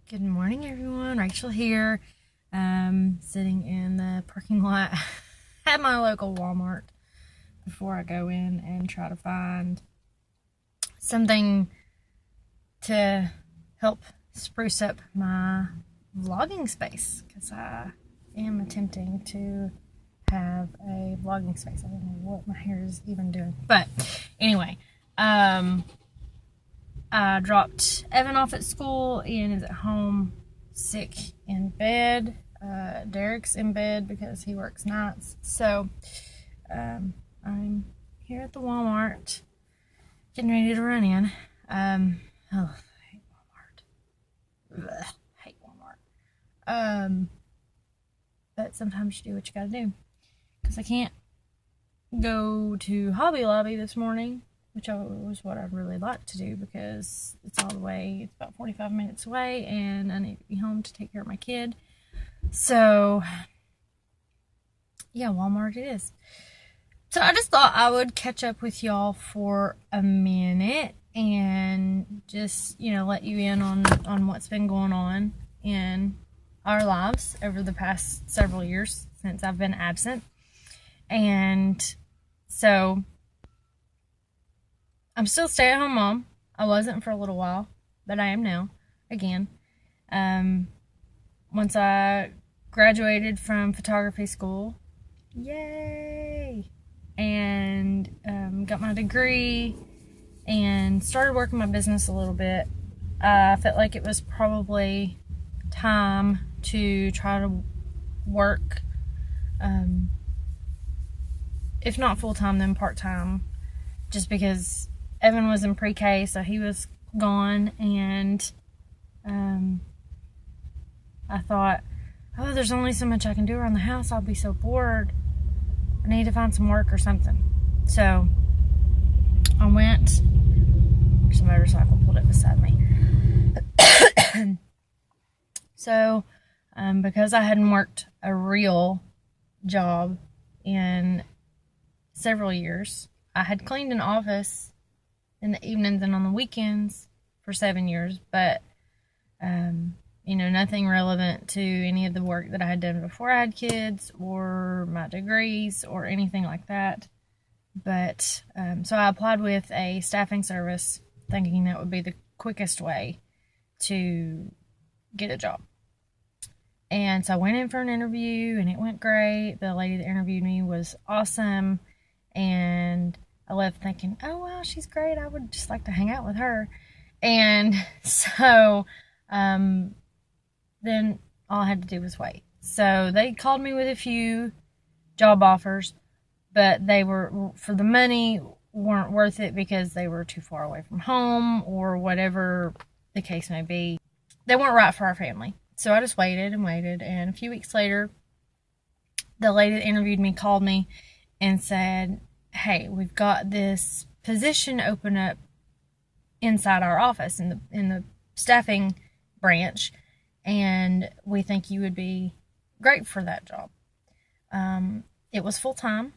Good morning, everyone. Rachel here, sitting in the parking lot at my local Walmart before I go in and try to find something to help spruce up my vlogging space, because I am attempting to have a vlogging space. I don't know what my hair is even doing, but anyway, I dropped Evan off at school. Ian is at home sick in bed. Derek's in bed because he works nights. So I'm here at the Walmart getting ready to run in. I hate Walmart. Ugh, hate Walmart. But sometimes you do what you gotta do. Because I can't go to Hobby Lobby this morning, which was what I'd really like to do, because it's all the way, it's about 45 minutes away, and I need to be home to take care of my kid. So, yeah, Walmart it is. So I just thought I would catch up with y'all for a minute and just, let you in on what's been going on in our lives over the past several years since I've been absent. And so I'm still a stay-at-home mom. I wasn't for a little while, but I am now, again. Once I graduated from photography school, yay! And got my degree and started working my business a little bit. I felt like it was probably time to try to work, if not full-time, then part-time, just because Evan was in pre-K, so he was gone, and I thought, oh, there's only so much I can do around the house. I'll be so bored. I need to find some work or something. So I went. There's a motorcycle pulled up beside me. So because I hadn't worked a real job in several years, I had cleaned an office in the evenings and on the weekends for 7 years, but nothing relevant to any of the work that I had done before I had kids or my degrees or anything like that. But so I applied with a staffing service, thinking that would be the quickest way to get a job. And so I went in for an interview, and it went great. The lady that interviewed me was awesome, and I left thinking, oh, wow, she's great. I would just like to hang out with her. And so then all I had to do was wait. So they called me with a few job offers, but they were, for the money, weren't worth it because they were too far away from home or whatever the case may be. They weren't right for our family. So I just waited and waited. And a few weeks later, the lady that interviewed me called me and said, hey, we've got this position open up inside our office in the staffing branch, and we think you would be great for that job. It was full-time,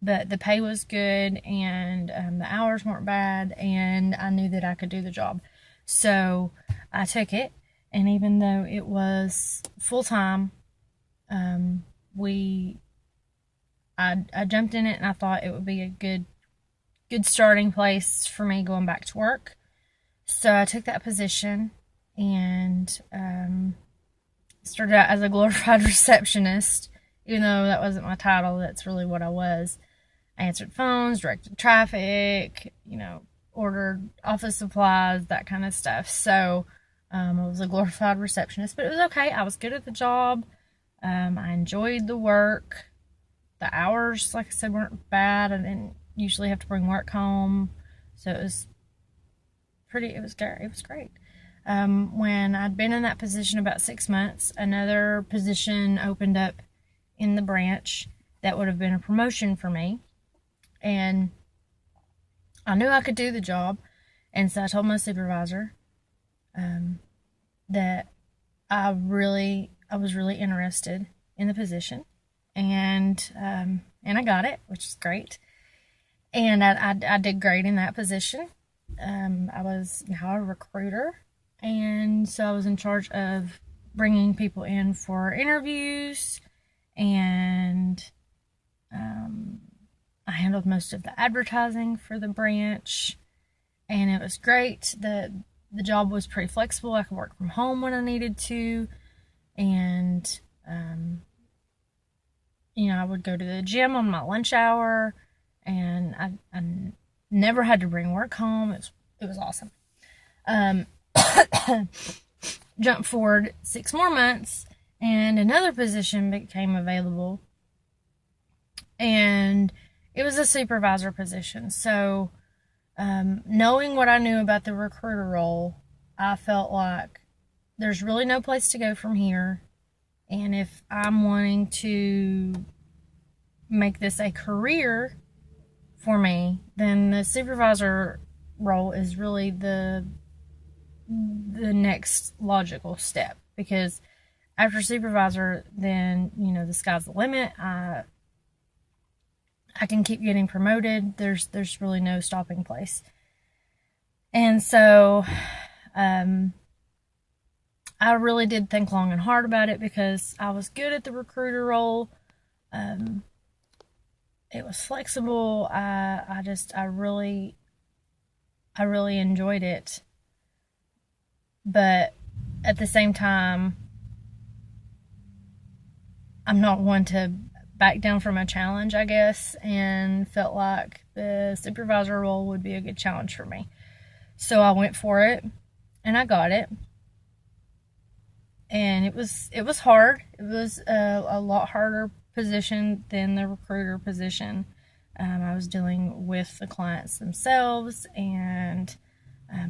but the pay was good, and the hours weren't bad, and I knew that I could do the job. So I took it, and even though it was full-time, I jumped in it, and I thought it would be a good starting place for me going back to work. So I took that position and started out as a glorified receptionist, even though that wasn't my title. That's really what I was. I answered phones, directed traffic, ordered office supplies, that kind of stuff. So I was a glorified receptionist, but it was okay. I was good at the job. I enjoyed the work. The hours, like I said, weren't bad. I didn't usually have to bring work home, so it was great. When I'd been in that position about 6 months, another position opened up in the branch that would have been a promotion for me, and I knew I could do the job, and so I told my supervisor that I was really interested in the position, and I got it, which is great. And I did great in that position. I was now a recruiter, And so I was in charge of bringing people in for interviews, and I handled most of the advertising for the branch, and it was great. The job was pretty flexible. I could work from home when I needed to, and I would go to the gym on my lunch hour, and I never had to bring work home. It was awesome. Jump forward 6 more months, and another position became available, and it was a supervisor position. So, knowing what I knew about the recruiter role, I felt like there's really no place to go from here. And if I'm wanting to make this a career for me, then the supervisor role is really the next logical step, because after supervisor, then the sky's the limit. I can keep getting promoted. There's really no stopping place. And so I really did think long and hard about it, because I was good at the recruiter role. It was flexible. I really enjoyed it. But at the same time, I'm not one to back down from a challenge, I guess, and felt like the supervisor role would be a good challenge for me. So I went for it, and I got it. And it was hard. It was a lot harder position than the recruiter position. I was dealing with the clients themselves, and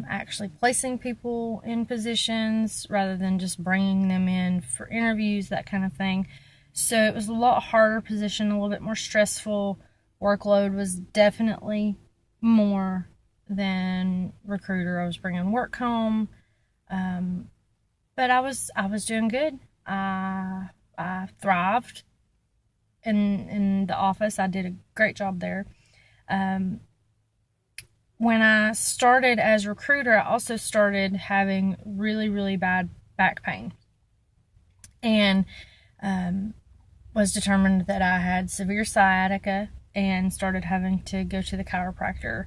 actually placing people in positions rather than just bringing them in for interviews, that kind of thing. So it was a lot harder position, a little bit more stressful. Workload was definitely more than recruiter. I was bringing work home, but I was doing good. I thrived in the office. I did a great job there. When I started as recruiter, I also started having really, really bad back pain, and was determined that I had severe sciatica, and started having to go to the chiropractor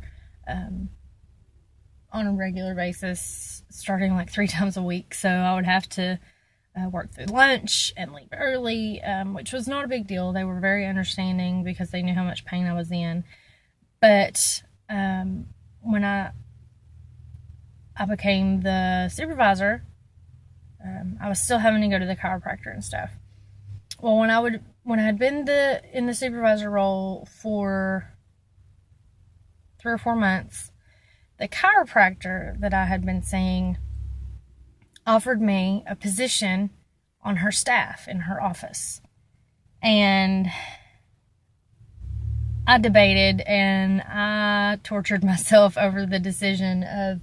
on a regular basis, starting like 3 times a week. So I would have to work through lunch and leave early, which was not a big deal. They were very understanding because they knew how much pain I was in. But when I became the supervisor, I was still having to go to the chiropractor and stuff. Well, when I had been in the supervisor role for 3 or 4 months, the chiropractor that I had been seeing offered me a position on her staff in her office. And I debated, and I tortured myself over the decision of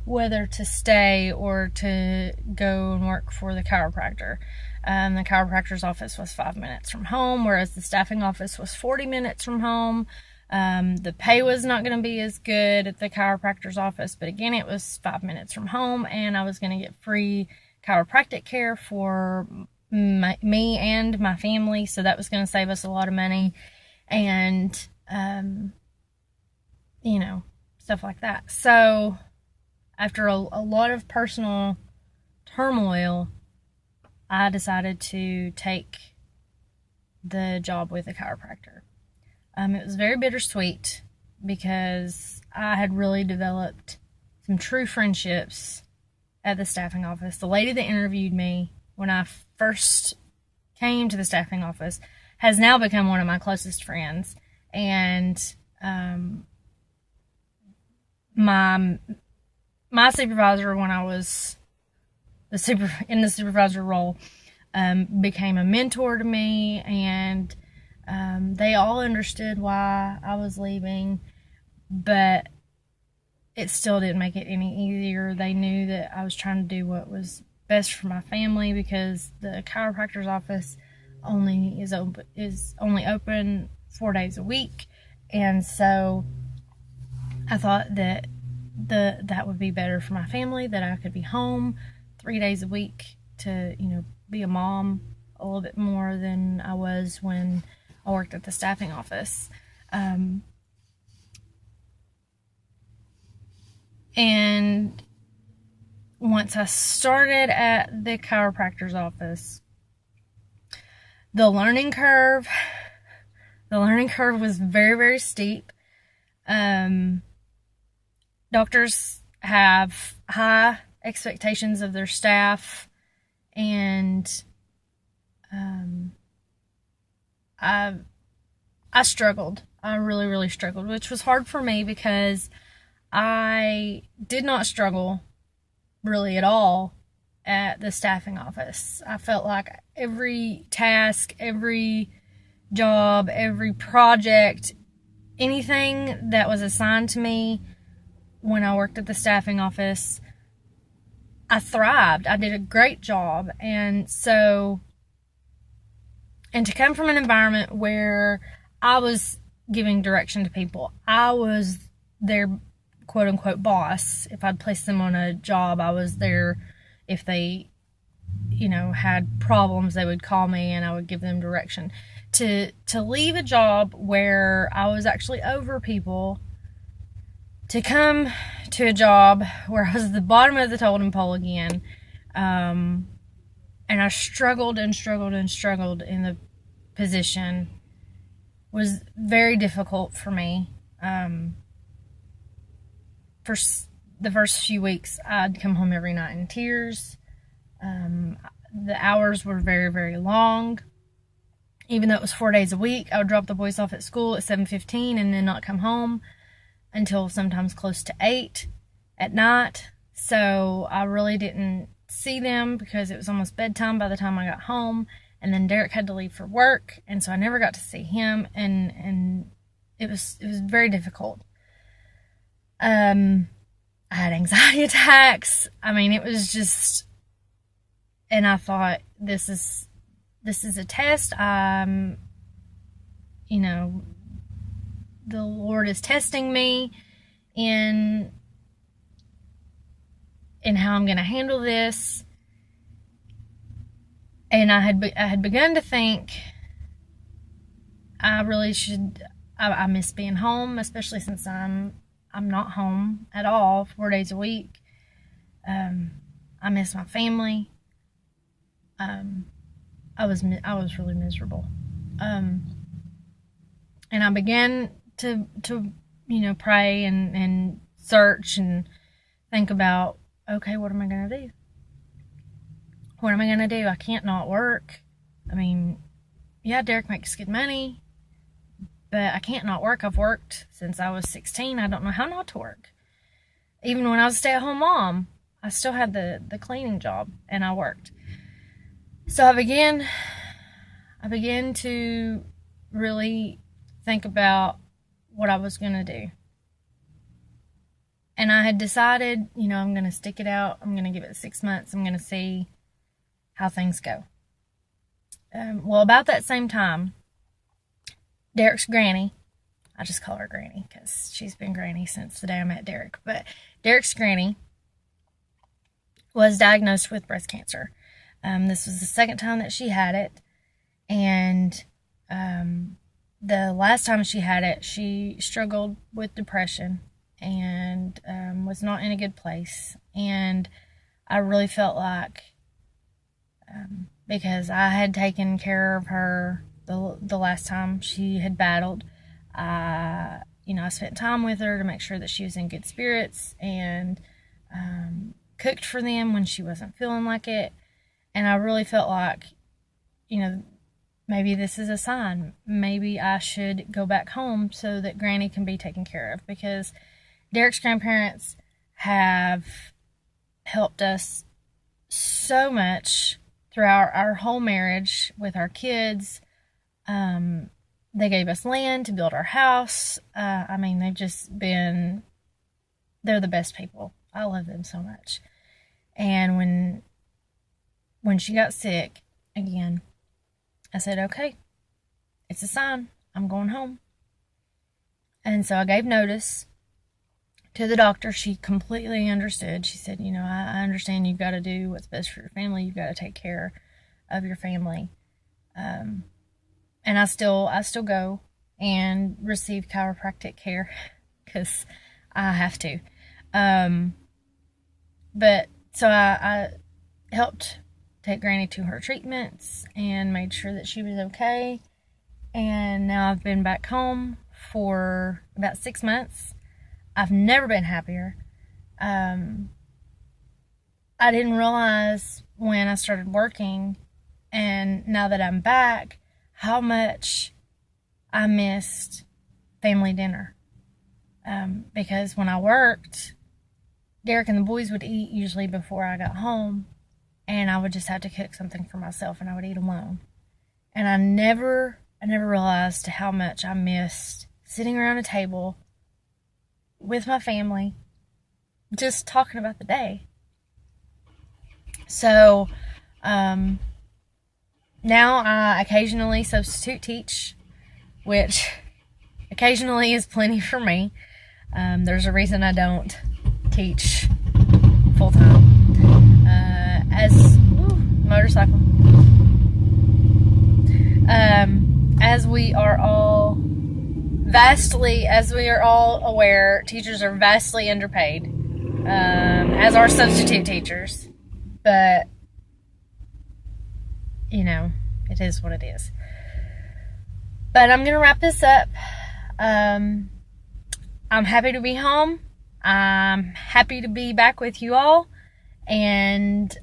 whether to stay or to go and work for the chiropractor. The chiropractor's office was 5 minutes from home, whereas the staffing office was 40 minutes from home. The pay was not going to be as good at the chiropractor's office, but again, it was 5 minutes from home, and I was going to get free chiropractic care for me and my family, so that was going to save us a lot of money, and stuff like that. So after a lot of personal turmoil, I decided to take the job with a chiropractor. It was very bittersweet, because I had really developed some true friendships at the staffing office. The lady that interviewed me when I first came to the staffing office has now become one of my closest friends. And my supervisor, when I was in the supervisor role, became a mentor to me, and they all understood why I was leaving, but it still didn't make it any easier. They knew that I was trying to do what was best for my family, because the chiropractor's office is only open 4 days a week, and so I thought that that would be better for my family, that I could be home 3 days a week to, be a mom a little bit more than I was when I worked at the staffing office. And once I started at the chiropractor's office, the learning curve was very, very steep. Doctors have high expectations of their staff, and I struggled. I really, really struggled, which was hard for me because I did not struggle really at all at the staffing office. I felt like every task, every job, every project, anything that was assigned to me when I worked at the staffing office, I thrived. I did a great job. And to come from an environment where I was giving direction to people, I was their quote unquote boss. If I'd place them on a job, I was there. If they, had problems, they would call me and I would give them direction. To leave a job where I was actually over people, to come to a job where I was at the bottom of the totem pole again, and I struggled and struggled and struggled in the position, was very difficult for me. For the first few weeks, I'd come home every night in tears. The hours were very, very long. Even though it was 4 days a week, I would drop the boys off at school at 7:15 and then not come home until sometimes close to 8 at night. So I really didn't see them because it was almost bedtime by the time I got home. And then Derek had to leave for work, and so I never got to see him, and it was very difficult. I had anxiety attacks. I mean, it was just, and I thought, this is a test. The Lord is testing me in how I'm going to handle this. And I had begun to think I really should. I miss being home, especially since I'm not home at all 4 days a week. I miss my family. I was really miserable. And I began to pray and search and think about, okay, what am I going to do? What am I going to do? I can't not work. I mean, yeah, Derek makes good money, but I can't not work. I've worked since I was 16. I don't know how not to work. Even when I was a stay-at-home mom, I still had the cleaning job, and I worked. So I began to really think about what I was going to do. And I had decided, I'm going to stick it out. I'm going to give it 6 months. I'm going to see how things go. Well, about that same time, Derek's granny, I just call her Granny because she's been Granny since the day I met Derek, but Derek's granny was diagnosed with breast cancer. This was the second time that she had it, and the last time she had it, she struggled with depression and was not in a good place. And I really felt like, because I had taken care of her the last time she had battled, I spent time with her to make sure that she was in good spirits, and cooked for them when she wasn't feeling like it. And I really felt like, maybe this is a sign. Maybe I should go back home so that Granny can be taken care of, because Derek's grandparents have helped us so much throughout our whole marriage with our kids. They gave us land to build our house. They've just been, they're the best people. I love them so much. And when she got sick again, I said, okay, it's a sign. I'm going home. And so I gave notice to the doctor, she completely understood. She said, I understand you've got to do what's best for your family. You've got to take care of your family. And I still go and receive chiropractic care because I have to. But so I helped take Granny to her treatments and made sure that she was okay. And now I've been back home for about 6 months. I've never been happier. I didn't realize when I started working, and now that I'm back, how much I missed family dinner. Because when I worked, Derek and the boys would eat usually before I got home, and I would just have to cook something for myself, and I would eat alone. And I never realized how much I missed sitting around a table with my family, just talking about the day. So, now I occasionally substitute teach, which occasionally is plenty for me. There's a reason I don't teach full time. Motorcycle. As we are all aware, teachers are vastly underpaid, as are substitute teachers. But, it is what it is. But I'm going to wrap this up. I'm happy to be home. I'm happy to be back with you all. And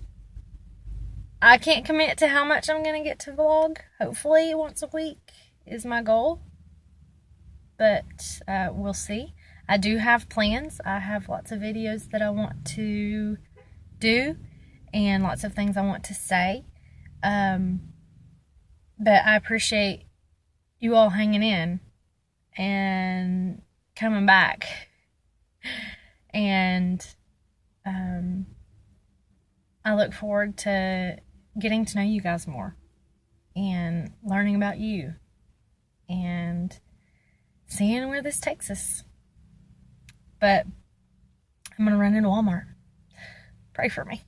I can't commit to how much I'm going to get to vlog. Hopefully once a week is my goal. But we'll see. I do have plans. I have lots of videos that I want to do. And lots of things I want to say. But I appreciate you all hanging in and coming back. And I look forward to getting to know you guys more and learning about you and seeing where this takes us. But I'm going to run into Walmart. Pray for me.